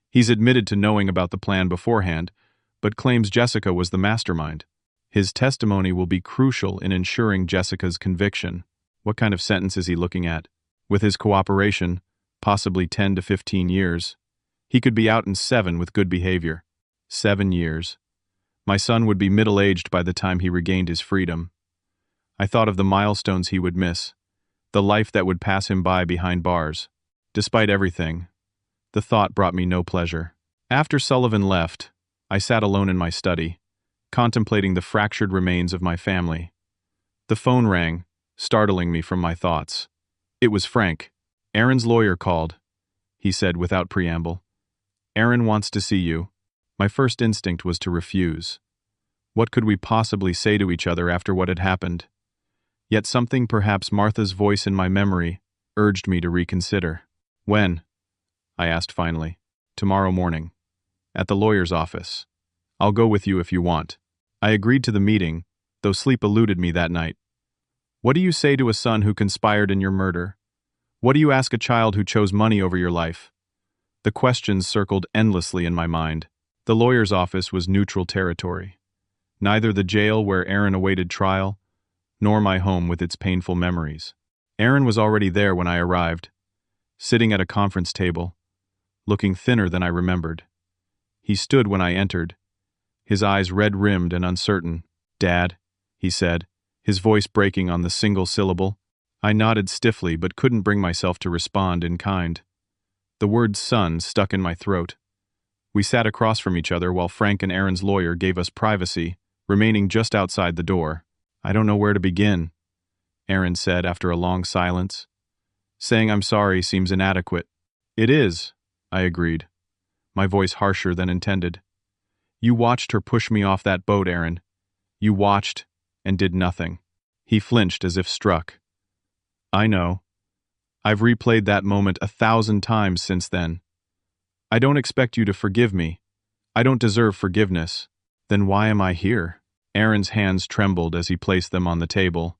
He's admitted to knowing about the plan beforehand, but claims Jessica was the mastermind. His testimony will be crucial in ensuring Jessica's conviction. What kind of sentence is he looking at? With his cooperation, possibly 10 to 15 years. He could be out in 7 with good behavior. 7 years. My son would be middle-aged by the time he regained his freedom. I thought of the milestones he would miss, the life that would pass him by behind bars. Despite everything, the thought brought me no pleasure. After Sullivan left, I sat alone in my study, contemplating the fractured remains of my family. The phone rang, startling me from my thoughts. It was Frank. Aaron's lawyer called, he said without preamble. Aaron wants to see you. My first instinct was to refuse. What could we possibly say to each other after what had happened? Yet something, perhaps Martha's voice in my memory, urged me to reconsider. When? I asked finally. Tomorrow morning. At the lawyer's office. I'll go with you if you want. I agreed to the meeting, though sleep eluded me that night. What do you say to a son who conspired in your murder? What do you ask a child who chose money over your life? The questions circled endlessly in my mind. The lawyer's office was neutral territory. Neither the jail where Aaron awaited trial, nor my home with its painful memories. Aaron was already there when I arrived, sitting at a conference table, looking thinner than I remembered. He stood when I entered, his eyes red-rimmed and uncertain. Dad, he said, his voice breaking on the single syllable. I nodded stiffly but couldn't bring myself to respond in kind. The word son stuck in my throat. We sat across from each other while Frank and Aaron's lawyer gave us privacy, remaining just outside the door. I don't know where to begin, Aaron said after a long silence. Saying I'm sorry seems inadequate. It is, I agreed, my voice harsher than intended. You watched her push me off that boat, Aaron. You watched and did nothing. He flinched as if struck. I know. I've replayed that moment 1,000 times since then. I don't expect you to forgive me. I don't deserve forgiveness. Then why am I here? Aaron's hands trembled as he placed them on the table.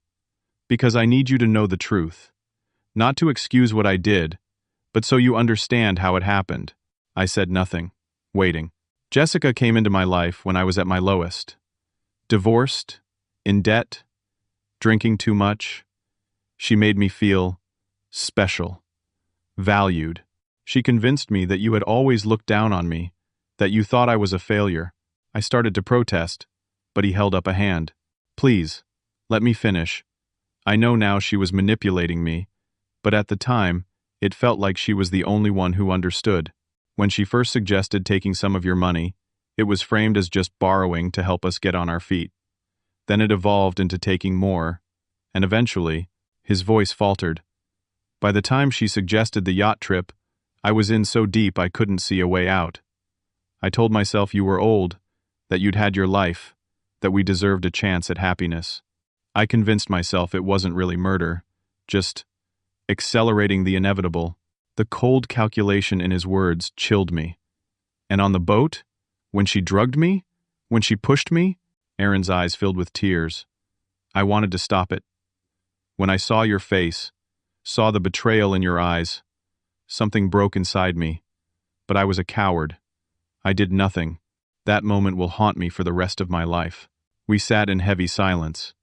Because I need you to know the truth. Not to excuse what I did, but so you understand how it happened. I said nothing, waiting. Jessica came into my life when I was at my lowest. Divorced, in debt, drinking too much. She made me feel special, valued. She convinced me that you had always looked down on me, that you thought I was a failure. I started to protest, but he held up a hand. Please, let me finish. I know now she was manipulating me, but at the time, it felt like she was the only one who understood. When she first suggested taking some of your money, it was framed as just borrowing to help us get on our feet. Then it evolved into taking more, and eventually, his voice faltered. By the time she suggested the yacht trip, I was in so deep I couldn't see a way out. I told myself you were old, that you'd had your life, that we deserved a chance at happiness. I convinced myself it wasn't really murder, just accelerating the inevitable. The cold calculation in his words chilled me. And on the boat? When she drugged me? When she pushed me? Aaron's eyes filled with tears. I wanted to stop it. When I saw your face, saw the betrayal in your eyes, something broke inside me. But I was a coward. I did nothing. That moment will haunt me for the rest of my life. We sat in heavy silence.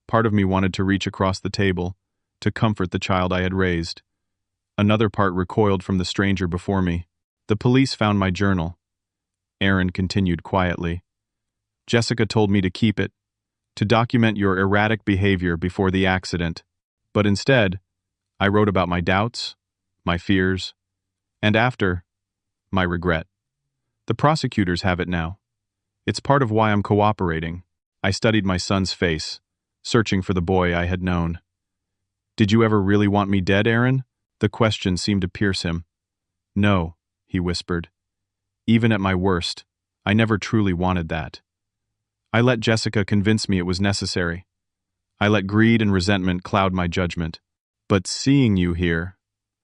Part of me wanted to reach across the table, to comfort the child I had raised. Another part recoiled from the stranger before me. The police found my journal. Aaron continued quietly. Jessica told me to keep it, to document your erratic behavior before the accident. But instead, I wrote about my doubts, my fears, and after, my regret. The prosecutors have it now. It's part of why I'm cooperating. I studied my son's face, searching for the boy I had known. Did you ever really want me dead, Aaron? The question seemed to pierce him. No, he whispered. Even at my worst, I never truly wanted that. I let Jessica convince me it was necessary. I let greed and resentment cloud my judgment. But seeing you here,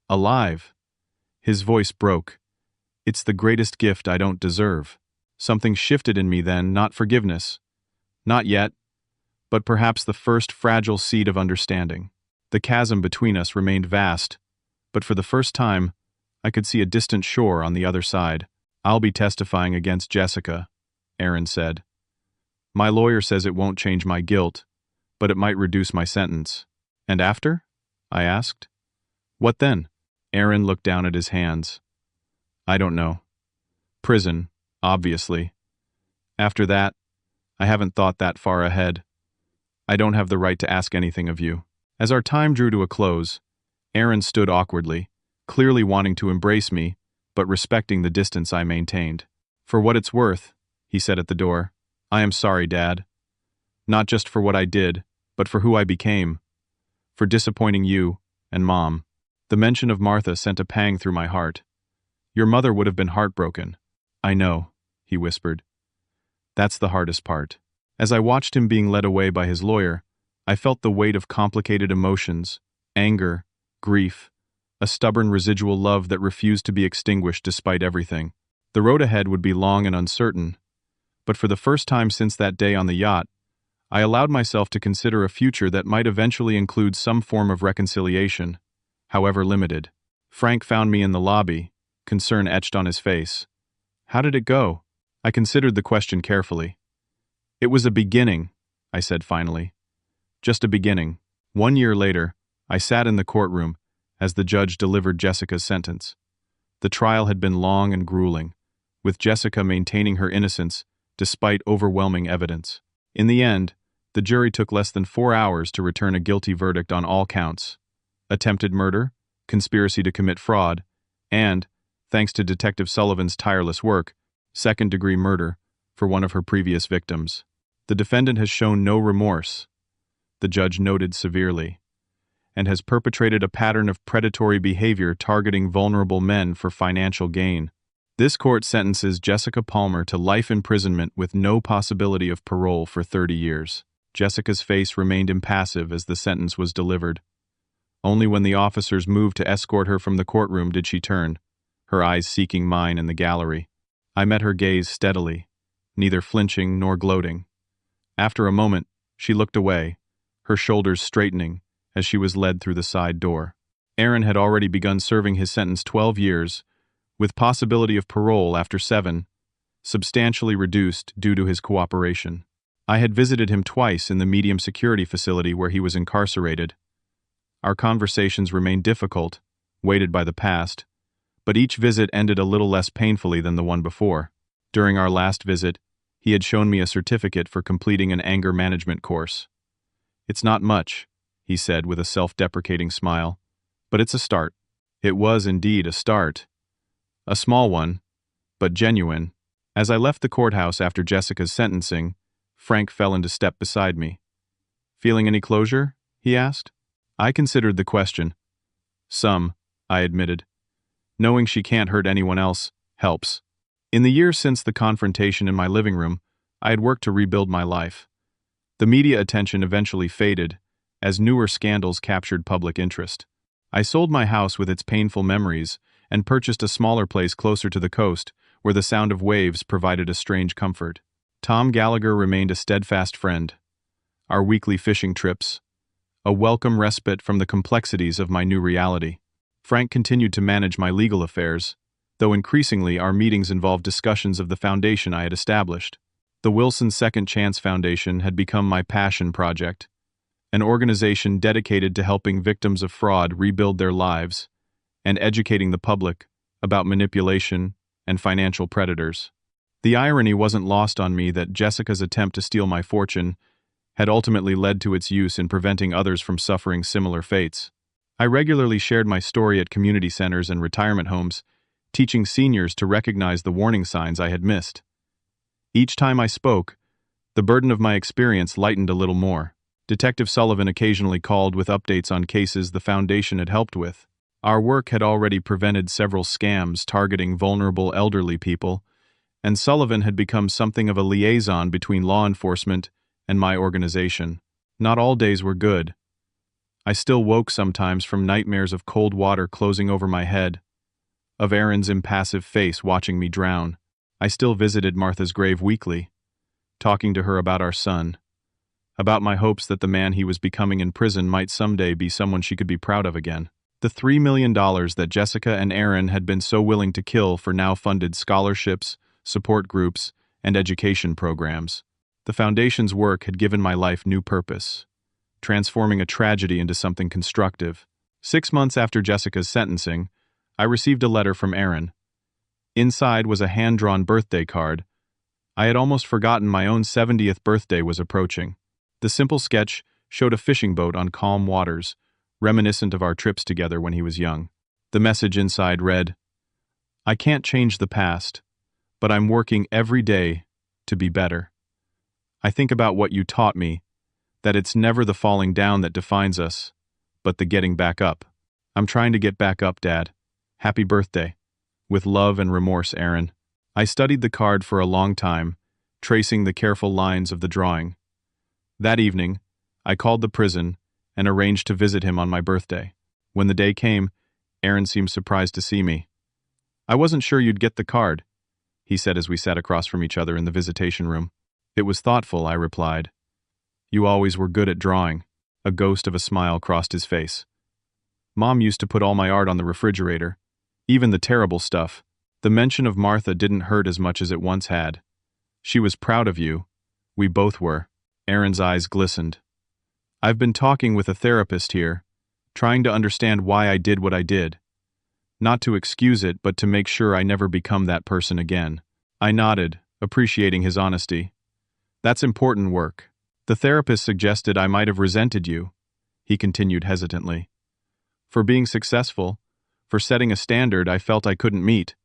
alive, his voice broke. It's the greatest gift I don't deserve. Something shifted in me then, not forgiveness. Not yet, but perhaps the first fragile seed of understanding. The chasm between us remained vast, but for the first time, I could see a distant shore on the other side. "I'll be testifying against Jessica," Aaron said. "My lawyer says it won't change my guilt, but it might reduce my sentence." "And after?" I asked. "What then?" Aaron looked down at his hands. "I don't know. Prison, obviously. After that, I haven't thought that far ahead. I don't have the right to ask anything of you." As our time drew to a close, Aaron stood awkwardly, clearly wanting to embrace me, but respecting the distance I maintained. "For what it's worth," he said at the door, "I am sorry, Dad. Not just for what I did, but for who I became. For disappointing you and Mom." The mention of Martha sent a pang through my heart. "Your mother would have been heartbroken." "I know," he whispered. "That's the hardest part." As I watched him being led away by his lawyer, I felt the weight of complicated emotions, anger, grief, a stubborn residual love that refused to be extinguished despite everything. The road ahead would be long and uncertain, but for the first time since that day on the yacht, I allowed myself to consider a future that might eventually include some form of reconciliation, however limited. Frank found me in the lobby, concern etched on his face. "How did it go?" I considered the question carefully. "It was a beginning," I said finally. "Just a beginning." 1 year later, I sat in the courtroom as the judge delivered Jessica's sentence. The trial had been long and grueling, with Jessica maintaining her innocence despite overwhelming evidence. In the end, the jury took less than 4 hours to return a guilty verdict on all counts: attempted murder, conspiracy to commit fraud, and, thanks to Detective Sullivan's tireless work, second-degree murder for one of her previous victims. "The defendant has shown no remorse," the judge noted severely, "and has perpetrated a pattern of predatory behavior targeting vulnerable men for financial gain." This court sentences Jessica Palmer to life imprisonment with no possibility of parole for 30 years. Jessica's face remained impassive as the sentence was delivered. Only when the officers moved to escort her from the courtroom did she turn, her eyes seeking mine in the gallery. I met her gaze steadily, neither flinching nor gloating. After a moment, she looked away, her shoulders straightening as she was led through the side door. Aaron had already begun serving his sentence 12 years, with possibility of parole after 7, substantially reduced due to his cooperation. I had visited him twice in the medium security facility where he was incarcerated. Our conversations remained difficult, weighted by the past, but each visit ended a little less painfully than the one before. During our last visit, he had shown me a certificate for completing an anger management course. "It's not much," he said with a self-deprecating smile, "but it's a start." It was indeed a start. A small one, but genuine. As I left the courthouse after Jessica's sentencing, Frank fell into step beside me. "Feeling any closure?" he asked. I considered the question. "Some," I admitted. "Knowing she can't hurt anyone else helps." In the years since the confrontation in my living room, I had worked to rebuild my life. The media attention eventually faded, as newer scandals captured public interest. I sold my house with its painful memories and purchased a smaller place closer to the coast, where the sound of waves provided a strange comfort. Tom Gallagher remained a steadfast friend. Our weekly fishing trips, a welcome respite from the complexities of my new reality. Frank continued to manage my legal affairs, though increasingly our meetings involved discussions of the foundation I had established. The Wilson Second Chance Foundation had become my passion project, an organization dedicated to helping victims of fraud rebuild their lives and educating the public about manipulation and financial predators. The irony wasn't lost on me that Jessica's attempt to steal my fortune had ultimately led to its use in preventing others from suffering similar fates. I regularly shared my story at community centers and retirement homes, teaching seniors to recognize the warning signs I had missed. Each time I spoke, the burden of my experience lightened a little more. Detective Sullivan occasionally called with updates on cases the foundation had helped with. Our work had already prevented several scams targeting vulnerable elderly people, and Sullivan had become something of a liaison between law enforcement and my organization. Not all days were good. I still woke sometimes from nightmares of cold water closing over my head, of Aaron's impassive face watching me drown. I still visited Martha's grave weekly, talking to her about our son, about my hopes that the man he was becoming in prison might someday be someone she could be proud of again. The $3 million that Jessica and Aaron had been so willing to kill for now funded scholarships, support groups, and education programs. The foundation's work had given my life new purpose, transforming a tragedy into something constructive. 6 months after Jessica's sentencing, I received a letter from Aaron. Inside was a hand-drawn birthday card. I had almost forgotten my own 70th birthday was approaching. The simple sketch showed a fishing boat on calm waters, reminiscent of our trips together when he was young. The message inside read, "I can't change the past, but I'm working every day to be better. I think about what you taught me, that it's never the falling down that defines us, but the getting back up. I'm trying to get back up, Dad. Happy birthday. With love and remorse, Aaron." I studied the card for a long time, tracing the careful lines of the drawing. That evening, I called the prison and arranged to visit him on my birthday. When the day came, Aaron seemed surprised to see me. "I wasn't sure you'd get the card," he said as we sat across from each other in the visitation room. "It was thoughtful," I replied. "You always were good at drawing." A ghost of a smile crossed his face. "Mom used to put all my art on the refrigerator, even the terrible stuff. The mention of Martha didn't hurt as much as it once had. She was proud of you. We both were." Aaron's eyes glistened. "I've been talking with a therapist here, trying to understand why I did what I did. Not to excuse it, but to make sure I never become that person again." I nodded, appreciating his honesty. "That's important work. The therapist suggested I might have resented you," he continued hesitantly. "For being successful, for setting a standard I felt I couldn't meet.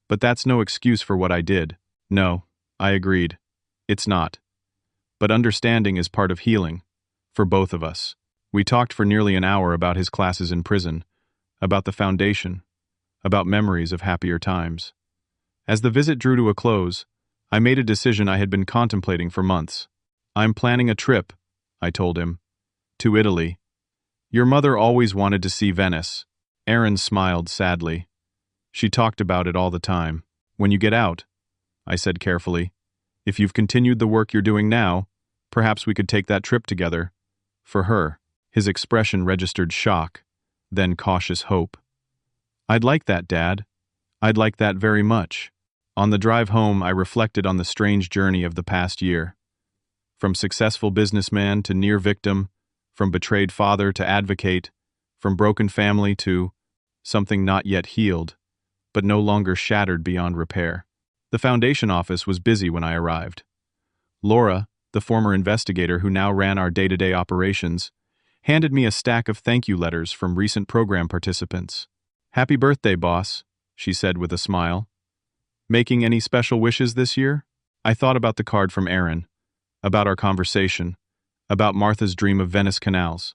But that's no excuse for what I did." "No," I agreed. "It's not. But understanding is part of healing, for both of us." We talked for nearly an hour about his classes in prison, about the foundation, about memories of happier times. As the visit drew to a close, I made a decision I had been contemplating for months. "I'm planning a trip," I told him. "To Italy. Your mother always wanted to see Venice." Aaron smiled sadly. "She talked about it all the time." "When you get out," I said carefully, "if you've continued the work you're doing now, perhaps we could take that trip together. For her." His expression registered shock, then cautious hope. "I'd like that, Dad. I'd like that very much." On the drive home, I reflected on the strange journey of the past year. From successful businessman to near victim, from betrayed father to advocate, from broken family to something not yet healed, but no longer shattered beyond repair. The foundation office was busy when I arrived. Laura, the former investigator who now ran our day-to-day operations, handed me a stack of thank you letters from recent program participants. "Happy birthday, boss," she said with a smile. "Making any special wishes this year?" I thought about the card from Aaron, about our conversation, about Martha's dream of Venice canals.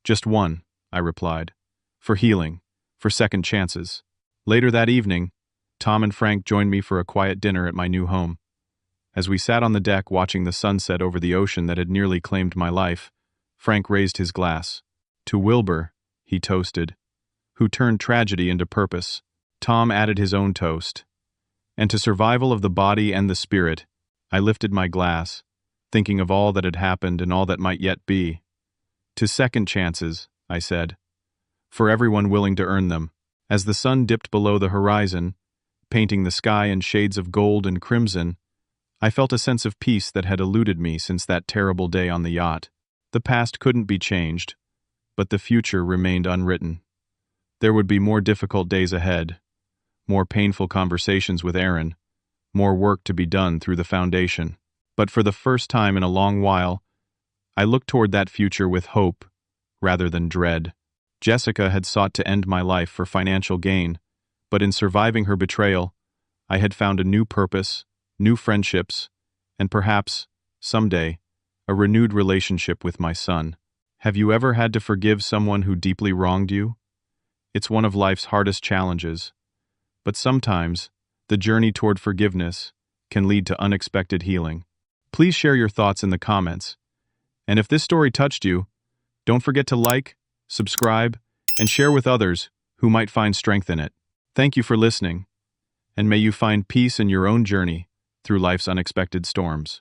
"Just one," I replied. "For healing, for second chances." Later that evening, Tom and Frank joined me for a quiet dinner at my new home. As we sat on the deck watching the sunset over the ocean that had nearly claimed my life, Frank raised his glass. "To Wilbur," he toasted, "who turned tragedy into purpose." Tom added his own toast. "And to survival of the body and the spirit." I lifted my glass, thinking of all that had happened and all that might yet be. "To second chances," I said, "for everyone willing to earn them." As the sun dipped below the horizon, painting the sky in shades of gold and crimson, I felt a sense of peace that had eluded me since that terrible day on the yacht. The past couldn't be changed, but the future remained unwritten. There would be more difficult days ahead, more painful conversations with Aaron, more work to be done through the foundation. But for the first time in a long while, I looked toward that future with hope rather than dread. Jessica had sought to end my life for financial gain, but in surviving her betrayal, I had found a new purpose, new friendships, and perhaps, someday, a renewed relationship with my son. Have you ever had to forgive someone who deeply wronged you? It's one of life's hardest challenges, but sometimes the journey toward forgiveness can lead to unexpected healing. Please share your thoughts in the comments, and if this story touched you, don't forget to like, subscribe, and share with others who might find strength in it. Thank you for listening, and may you find peace in your own journey through life's unexpected storms.